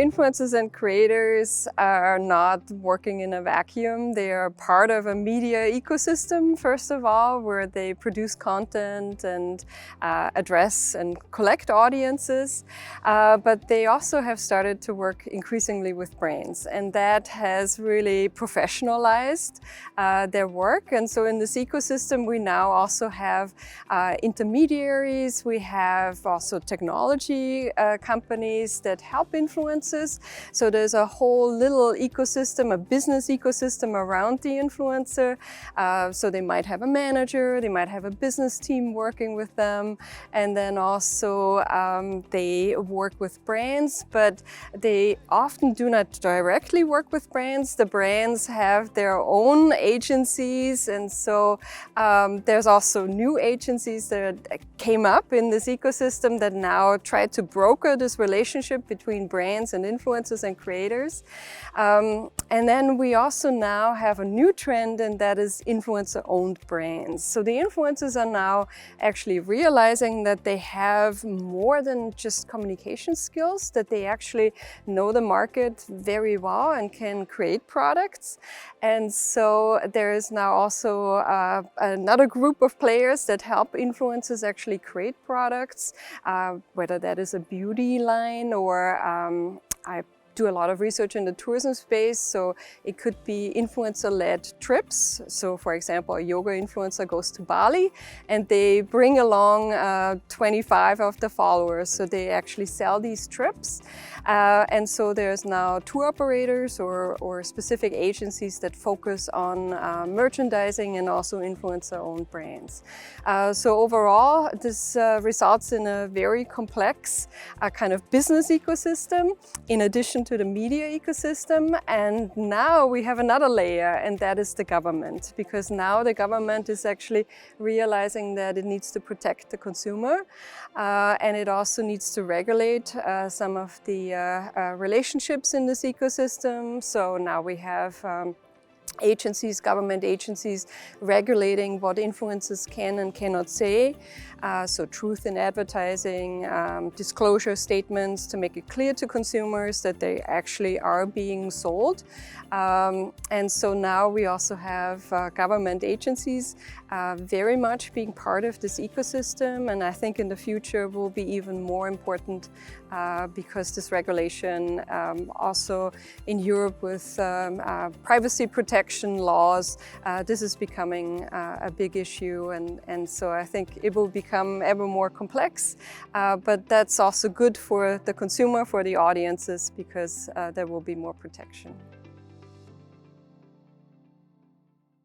influencers and creators are not working in a vacuum. They are part of a media ecosystem, first of all, where they produce content and address and collect audiences. But they also have started to work increasingly with brands, and that has really professionalized their work. And so in this ecosystem, we now also have intermediaries, we have also technology companies that help influencers. So there's a whole little ecosystem, a business ecosystem around the influencer. So they might have a manager, they might have a business team working with them, and then also they work with brands, but they often do not directly work with brands. The brands have their own agencies, and so there's also new agencies that came up in this ecosystem that now try to broker this relationship between brands and influencers and creators. And then we also now have a new trend, and that is influencer-owned brands. So the influencers are now actually realizing that they have more than just communication skills, that they actually know the market very well and can create products. And so there is now also another group of players that help influencers actually create products, whether that is a beauty line or I do a lot of research in the tourism space, so it could be influencer-led trips. So for example, a yoga influencer goes to Bali and they bring along 25 of the followers, so they actually sell these trips. And so there's now tour operators or specific agencies that focus on merchandising and also influencer-owned brands. So overall, this results in a very complex kind of business ecosystem in addition to the media ecosystem. And now we have another layer, and that is the government, because now the government is actually realizing that it needs to protect the consumer, and it also needs to regulate some of the relationships in this ecosystem. So now we have agencies, government agencies, regulating what influencers can and cannot say. So truth in advertising, disclosure statements to make it clear to consumers that they actually are being sold. And so now we also have government agencies very much being part of this ecosystem, and I think in the future will be even more important because this regulation also in Europe with privacy protection laws, this is becoming a big issue, and so I think it will become ever more complex, but that's also good for the consumer, for the audiences, because there will be more protection.